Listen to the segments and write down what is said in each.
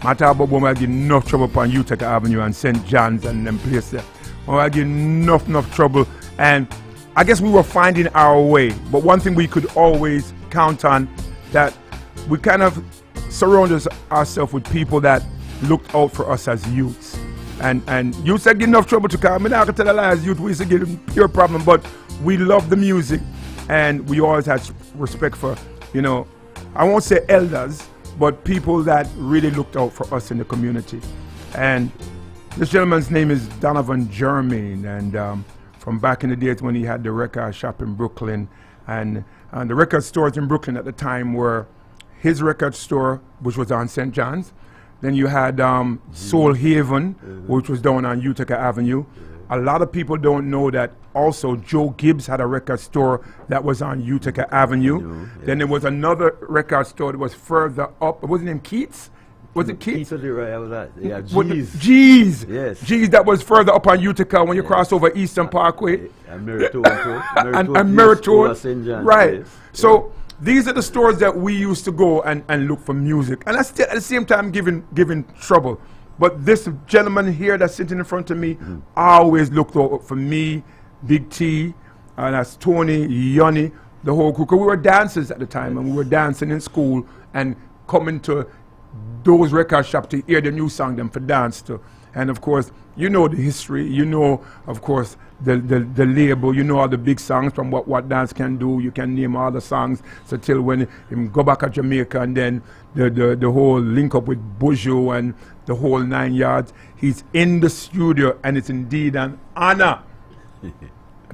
Matter about when I get enough trouble upon Utica Avenue and St. John's and them places. When I get enough trouble. And I guess we were finding our way. But one thing we could always count on, that we kind of surrounded ourselves with people that looked out for us as youths. And youths that get enough trouble to come. I mean, I can tell a lie, as youth, we used to get pure problem, but we love the music. And we always had respect for, you know, I won't say elders, but people that really looked out for us in the community. And this gentleman's name is Donovan Germain, and from back in the days when he had the record shop in Brooklyn, and the record stores in Brooklyn at the time were his record store, which was on St. John's. Then you had Soul Haven, which was down on Utica Avenue. A lot of people don't know that also Joe Gibbs had a record store that was on Utica Avenue. Then there was another record store that was further up. What was his name? Keats? Was it Keats? Keats was right. Yeah, G's. Yes. G's, that was further up on Utica when you cross over Eastern Parkway. And Meritone. And Meritone. Right. Yes. So these are the stores that we used to go and look for music. And that's still at the same time giving trouble. But this gentleman here that's sitting in front of me always looked out for me, Big T, and that's Tony, Yoni, the whole crew. Because we were dancers at the time, and we were dancing in school and coming to those record shops to hear the new song them for dance to. And of course, you know the history, you know, of course, the label, you know all the big songs from what Dance Can Do. You can name all the songs. So till when him go back to Jamaica, and then the whole link up with Buju and the whole 9 yards. He's in the studio, and it's indeed an honor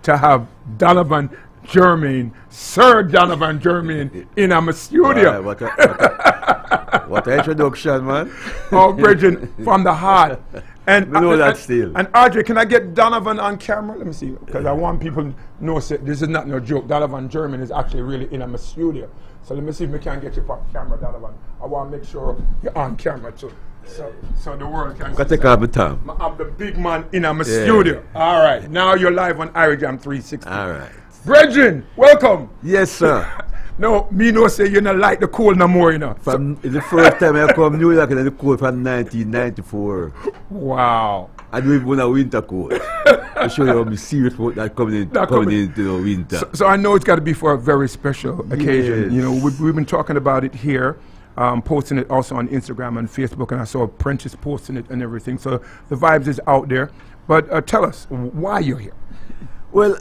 to have Donovan Germain, Sir Donovan Germain, in our studio. Wow, what an introduction, man. Oh, Bridget, from the heart. And we know that still. And Audrey, can I get Donovan on camera? Let me see, because I want people to know this is not no joke. Donovan Germain is actually really in our studio. So let me see if we can get you on camera, Donovan. I want to make sure you're on camera too. So the world can see. Take out the time. I'm the big man in our studio. All right, now you're live on IrieJam 360. All right. Brethren, welcome. Yes, sir. No, me no say you not like the cold no more, you know. It's the first time I come New York in the cold from 1994. Wow. I don't even want a winter coat. I show you I'm serious about that coming into the winter. So I know it's got to be for a very special occasion. Yes. You know, we've been talking about it here, posting it also on Instagram and Facebook, and I saw Prentice posting it and everything. So the vibes is out there. But tell us why you're here. Well,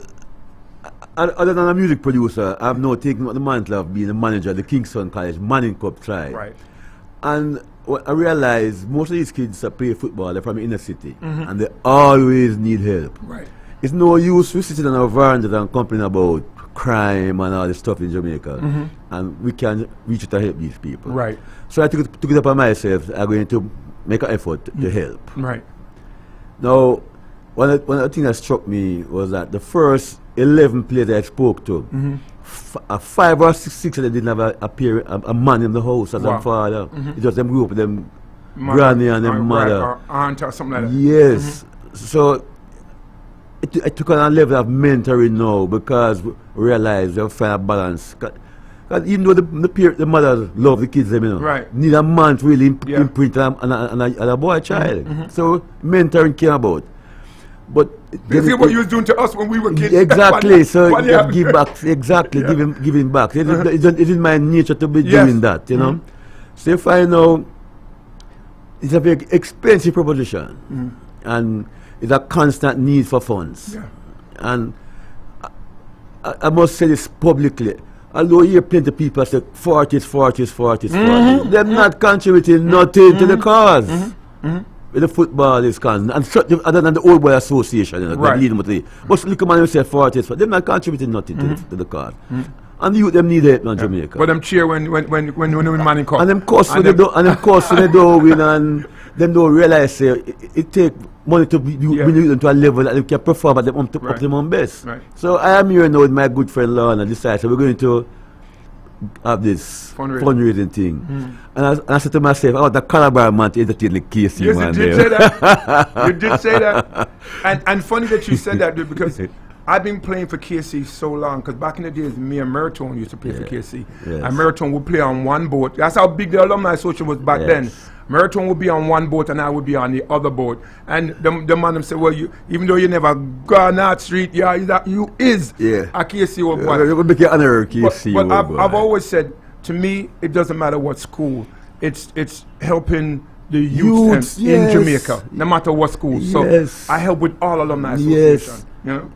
other than a music producer, I've now taken the mantle of being a manager at the Kingston College Manning Cup tribe. Right. And I realized most of these kids that play football, they're from the inner city, and they always need help. Right. It's no use we sitting on our veranda and complaining about crime and all this stuff in Jamaica, and we can reach to help these people. Right. So I took it upon myself. I'm going to make an effort to help. Right. Now, one of the things that struck me was that the first 11 players I spoke to, 5 or 6 of them didn't have a man in the house as a father. It was them grew up with them granny and them mother. Or aunt or something like that. Yes. So it took on a level of mentoring now, because we realized we have to find a balance. Because even though the mothers love the kids, you know, need a man to really imprint on a boy child. So mentoring came about. But you see what you was doing to us when we were kids. Exactly. So you give back. Exactly. Giving back. It's in my nature to be doing that. You know. So if I know, it's a very expensive proposition, and it's a constant need for funds. And I must say this publicly. Although you hear plenty of people say 40s, they're not contributing nothing to the cause. The football is concerned, and other than the Old Boy Association, you know, leading with the. But look at man who say 40s, they're not contributing nothing to the cause. And the youth them need it in Jamaica. But them cheer when Manning come. And them cost when they don't win, and them don't realize it take money to bring them to a level that they can perform at them optimum best. So I am here now with my good friend Lorna, and decided we're going to have this fundraising thing. And I said to myself, oh, the Calabar man to entertain the KC yes, man. You did say that. You did say that. And funny that you said that, dude, because I've been playing for KC so long, because back in the days, me and Meritone used to play for KC. And Meritone would play on one boat. That's how big the alumni association was back then. Meriton would be on one boat and I would be on the other boat. And the man them say, well, you, even though you never gone out street, yeah, you is a KCO boy. You would be an KCO but I've always said, to me, it doesn't matter what school. It's helping the youth in Jamaica, no matter what school. So I help with all alumni association. You know?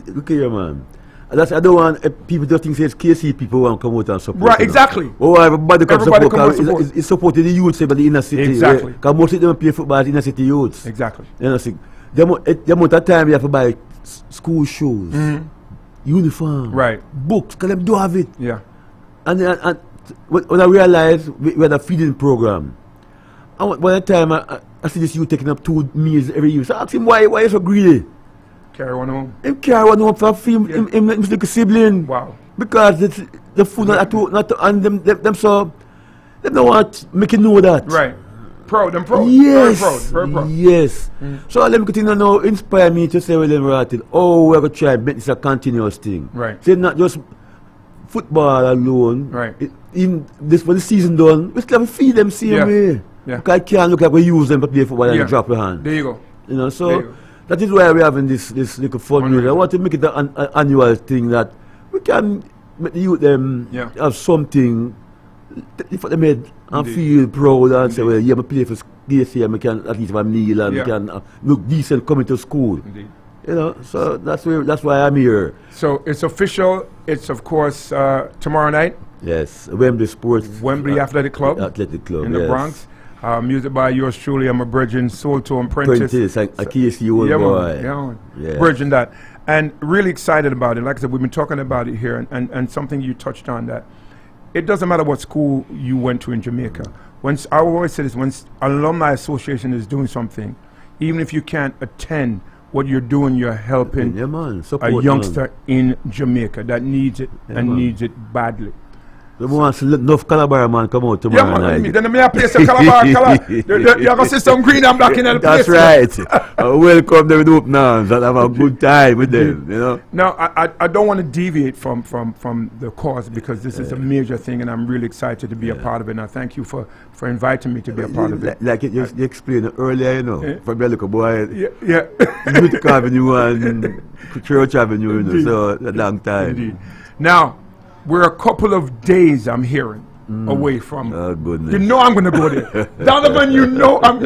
Look here, man. That's, I don't want people to think it's KC people want to come out and support. Right, exactly. Oh, everybody come support. It's supporting the youths in the inner city. Exactly. Because most of them play football in inner city youths. Exactly. You know, the amount of time you have to buy school shoes, uniform, books, because them do have it. Yeah. And when I realized we had a feeding program, and by the time I see this youth taking up 2 meals every year, so I asked him, why you so greedy? Carry one home. Him carry one home for him like a sibling. Wow. Because it's the food and them so they don't want make you know that. Right. Proud, them proud. Yes. Very proud. Yes. So let me continue now inspire me to say with them right. Oh, we're gonna try make this a continuous thing. Right. So not just football alone. Right. In this when the season done, we still have to feed them same way. Yeah. Because I can't look like we use them to play football and drop your hand. There you go. You know, so that is why we're having this little fun music. I want to make it an annual thing that we can make the youth them have something for them head and feel proud and say, well, yeah, I play for KC, I can at least have a meal and can look decent coming to school. Indeed. You know, so that's why I'm here. So it's official. It's of course tomorrow night. Yes, Wembley Sports. Wembley Athletic Club. In the Bronx. Music by yours truly. I'm a Bridging Soul to Apprentice. A KCO boy. Yeah. Bridging that. And really excited about it. Like I said, we've been talking about it here and something you touched on that. It doesn't matter what school you went to in Jamaica. I always say this, when alumni association is doing something, even if you can't attend what you're doing, you're helping a youngster in Jamaica that needs it and needs it badly. The ones enough Calabar man come out tomorrow night. Then I play some Calabar. You're going to see some green and black in the place. That's right. Welcome them with open arms and have a good time with them. You know. Now I don't want to deviate from the cause because this is a major thing and I'm really excited to be a part of it. And I thank you for inviting me to be a part of it. Like you explained earlier, you know, from the little boy. Yeah. Youth Avenue and Church Avenue, you know, so a long time. Indeed. Now. We're a couple of days, I'm hearing, away from. Oh, goodness. You know I'm going to go there. Donovan, you know I'm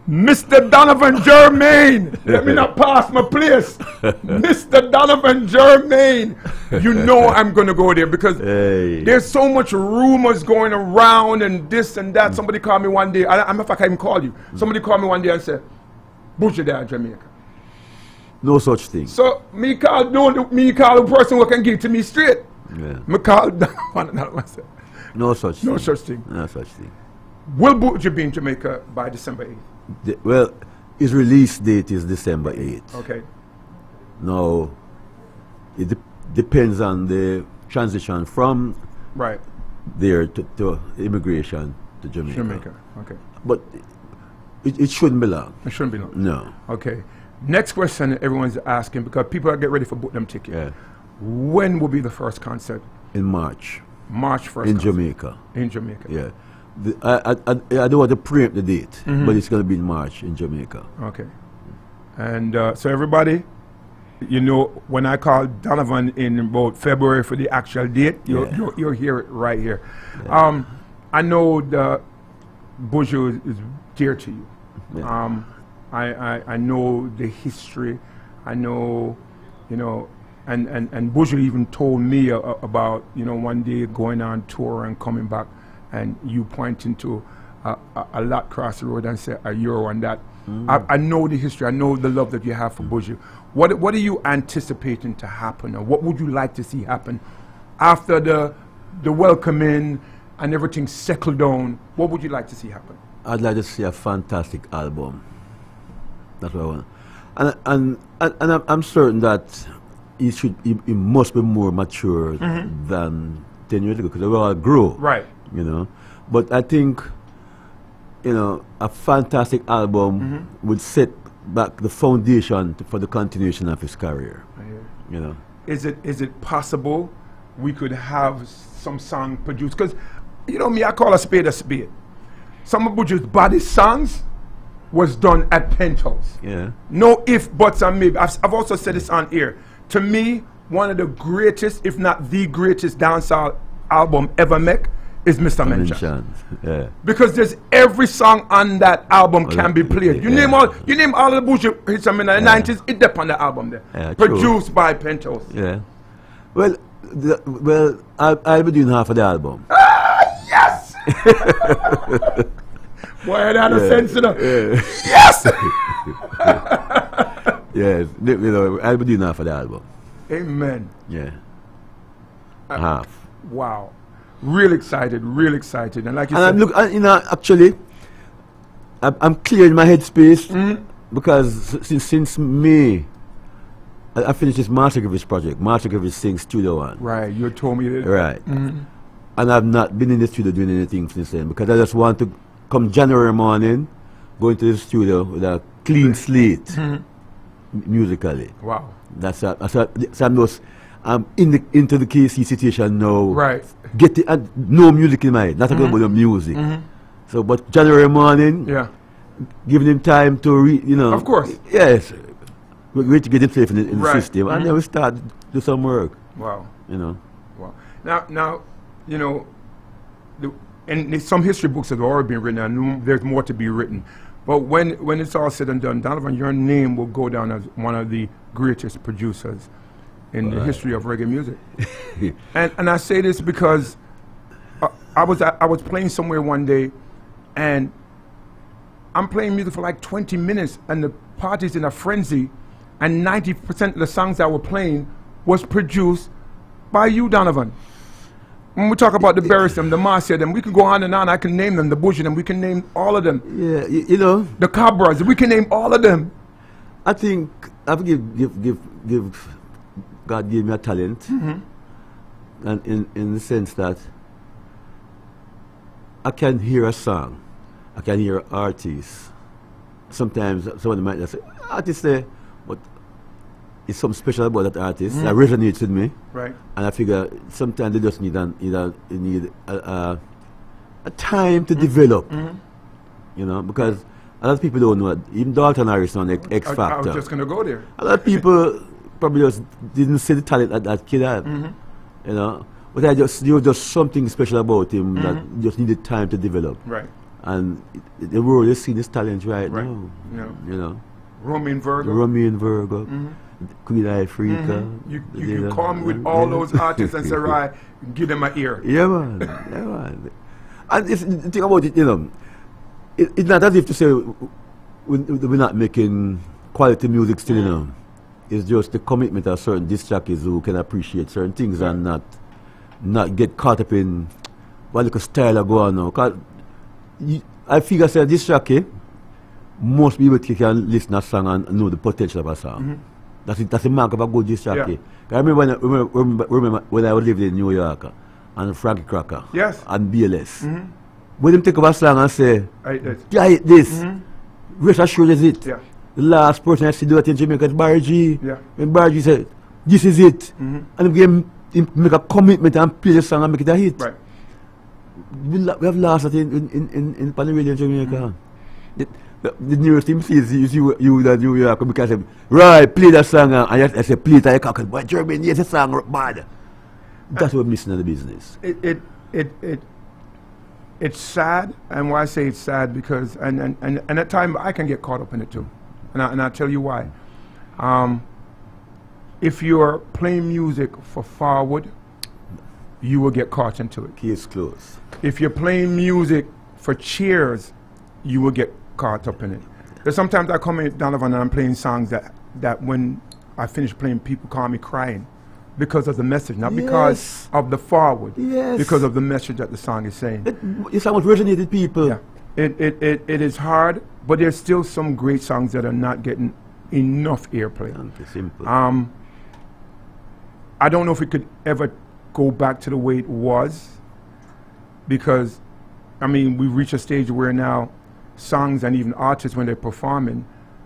Mr. Donovan Germain. Let me not pass my place. Mr. Donovan Germain. You know I'm going to go there because there's so much rumors going around and this and that. Somebody called me one day. I'm if I can even call you. Somebody called me one day and said, "Butcher there in Jamaica." No such thing. So me call the person who can give to me straight. Yeah. Me call myself. No such thing. No such thing. No such thing. Will Butcher be in Jamaica by December 8th? Well, his release date is December 8th. Okay. Now, it depends on the transition from there to immigration to Jamaica. Okay. But it shouldn't be long. It shouldn't be long. No. Okay. Next question everyone's asking because people are getting ready for book them tickets. Yeah. When will be the first concert? In March. March 1st. In Jamaica. In Jamaica. Yeah. I don't want to preempt the date, but it's going to be in March in Jamaica. Okay. And so everybody, you know, when I call Donovan in about February for the actual date, you'll hear it right here. Yeah. I know the Buju is dear to you. Yeah. I know the history. I know, you know, and Buju even told me about, you know, one day going on tour and coming back and you pointing to a lot across the road and say a euro and that. I know the history. I know the love that you have for Buju. What are you anticipating to happen, or what would you like to see happen after the welcoming and everything settled down? What would you like to see happen? I'd like to see a fantastic album. That's what I want. And I'm certain that he must be more mature than 10 years ago because we all grow. Right. You know. But I think, you know, a fantastic album would set back the foundation for the continuation of his career. You know. Is it possible we could have some song produced? Because, you know me, I call a spade a spade. some of Buju's baddest songs was done at Penthouse. Yeah. No if, buts, and maybe. I've also said this on air. To me, one of the greatest, if not the greatest dancehall album ever made is Mr. Mention. Yeah. Because there's every song on that album can be played. You name all of the Buju hits in the 90s, it depends on the album there. Yeah, produced true. by Penthouse. Yeah. Well, I'll be doing half of the album. Yes! Boy, I had a sense in it. Yes! Yes, you know, I'll be doing half of the album. Amen. Yeah. Half. Wow. Real excited. And like you said, I'm you know, actually, I'm clear in my headspace because since May, I finished this Master Griffiths project, Master Griffiths Sing Studio One. right, you told me that. Right. And I've not been in the studio doing anything since then because I just want to come January morning, go into the studio with a clean slate musically. Wow. So I'm into the KC situation now. Right. Get the, no music in my head, not talking about the music. So, but January morning, giving him time to you know. Of course. Yes. We're to get him safe in the Right. system, and then we start do some work. Wow. You know. Wow. Now, you know, and some history books have already been written, and there's more to be written. But when it's all said and done, Donovan, your name will go down as one of the greatest producers in the history of reggae music. and I say this because I was playing somewhere one day, and I'm playing music for like 20 minutes, and the party's in a frenzy, and 90% of the songs I was playing was produced by you, Donovan. When we talk about the Barristam, the Marcia, them, we can go on and on. I can name them, the Buju, and we can name all of them. Yeah, you know. The Cabras, we can name all of them. I think I give God gave me a talent, and in the sense that I can hear a song, I can hear an artist. Sometimes someone might just say, artist there, but it's something special about that artist that resonates with me. Right. And I figure sometimes they just need a time to develop. You know, because a lot of people don't know it. Even Dalton Harris on X Factor. I was just going to go there. A lot of people probably just didn't see the talent that kid had. You know, but there was just something special about him that just needed time to develop. Right. And the world is seeing his talent right now. Yeah. You know, Romain Virgo. Queen Africa. You come with all those artists and say, right, give them an ear. Yeah, man. Yeah, man. And the thing about it, you know, it's not as if to say we're not making quality music still, you know. It's just the commitment of certain disc jockeys who can appreciate certain things and not get caught up in what little style I go on now. Cause I figure say disc jockey, most people can listen to a song and know the potential of a song. That's the mark of a good disc jockey. I remember when I was living in New York and Frankie Cracker and BLS. When them take up a song and say, yeah, this, rest assured is it. The last person I see do it in Jamaica is Barry G. When Barry G said, this is it. And him make a commitment and play the song and make it a hit. Right. We have lost it in Panama in Jamaica. The nearest team sees you that New York because say, right, play that song and I say play it, I can't, but Germain, yes, the song bad. That's what we're missing in the business. It's sad, and why I say it's sad because and at times I can get caught up in it too, and I'll tell you why. If you're playing music for forward, you will get caught into it. Case closed. If you're playing music for cheers, you will get caught up in it. There's sometimes I come in, Donovan, and I'm playing songs that when I finish playing, people call me crying because of the message, not because of the forward, because of the message that the song is saying. It's how much resonated people. Yeah. It is hard, but there's still some great songs that are not getting enough airplay. Simple. I don't know if it could ever go back to the way it was, because, I mean, we reach a stage where now songs and even artists, when they're performing,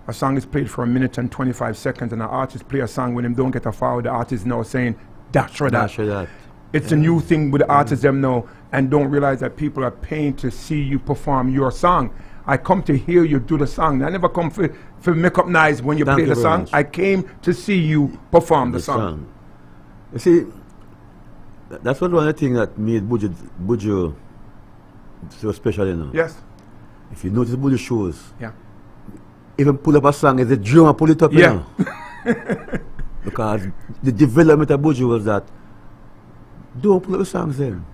a song is played for 1 minute and 25 seconds, and an artist play a song when they don't get a forward, the artist now saying, dash or that. It's a new thing with the artists them now, and don't realize that people are paying to see you perform your song. I come to hear you do the song. I never come for make up nice when you play the song. Much. I came to see you perform the song. You see, that's one of the things that made Buju so special, you know. Yes. If you notice Buju shows, yeah, even pull up a song, is a drum and pull it up, you know. Because the development of Buju was that don't pull up the songs then.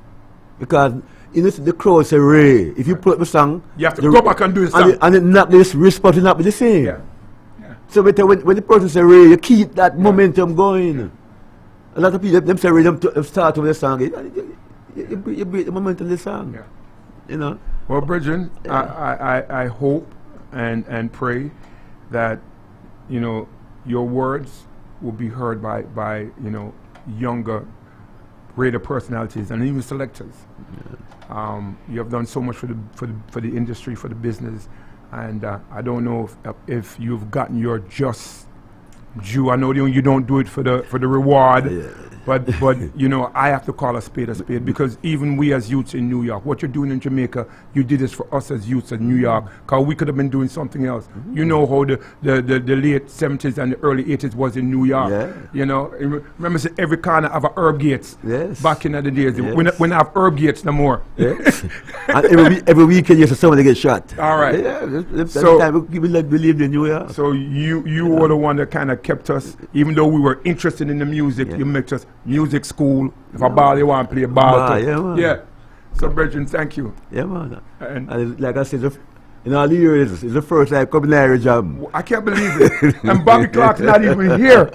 Because you know the crowd say Ray. If you pull up the song, you have to go back and do the song. And it not this response will not be the same. Yeah. Yeah. So when the person say Ray, you keep that momentum going. A lot of people them say Ray, them start with the song. You break the momentum of the song. Yeah. You know. Well, Bridget, I hope and pray that you know your words will be heard by you know younger, greater personalities and even selectors. Yeah. You have done so much for the industry, for the business, and I don't know if you've gotten your just due. I know you don't do it for the reward. Yeah. But you know, I have to call a spade because even we as youths in New York, what you're doing in Jamaica, you did this for us as youths in New York, because we could have been doing something else. You know how the late 70s and the early 80s was in New York. Yeah. You know, remember every corner have a herb gates. Yes. Back in the days. Yes. When I have herb gates no more. Yes. And every weekend you see somebody get shot. All right. Yeah. So time we lived in New York. So you were the one that kind of kept us, even though we were interested in the music, you made us music school. If a ball you want to play ball. Yeah, man. Yeah. So Bridget, thank you. Yeah, man. And like I said, in all the years, it's the first time coming to IrieJam. I can't believe it. And Bobby Clark's not even here.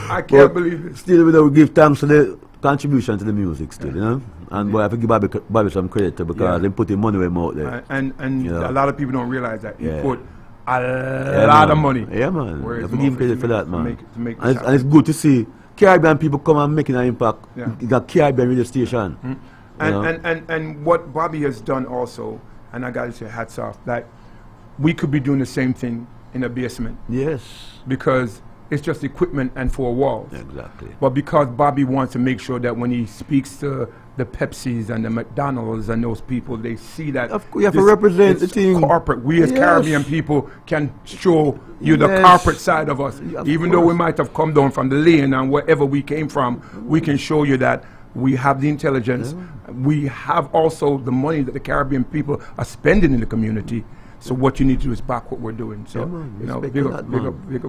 I can't believe it. Still, we give thanks for the contribution to the music still, you know. And boy, I have to give Bobby some credit too, because they put the money where out there. And you know? A lot of people don't realize that. He put a lot of money. Yeah, man. I have to give him credit for that, man. And it's good to see Caribbean people come and making an impact. Yeah. You got Caribbean radio station. And what Bobby has done also, and I got to say hats off, that we could be doing the same thing in a basement. Yes. Because it's just equipment and four walls. Exactly. But because Bobby wants to make sure that when he speaks to the Pepsis and the McDonald's and those people, they see that of course, you have to represent the thing. Corporate. We as Caribbean people can show you the corporate side of us. Even though we might have come down from the lane and wherever we came from, we can show you that we have the intelligence. We have also the money that the Caribbean people are spending in the community. So what you need to do is back what we're doing. So you know, big up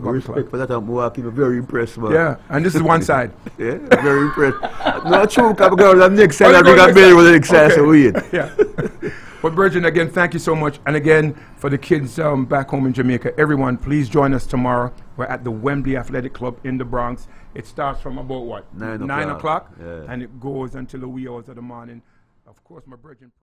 respect for that. I'm walking, very impressed, man. Yeah, and this is one side. Yeah, very impressed. Not true, because the next side I got married with the next side, so weird. Yeah. But Virgin, again, thank you so much. And again, for the kids back home in Jamaica, everyone, please join us tomorrow. We're at the Wembley Athletic Club in the Bronx. It starts from about what? 9 o'clock. Yeah. And it goes until the wee hours of the morning. Of course, my Virgin.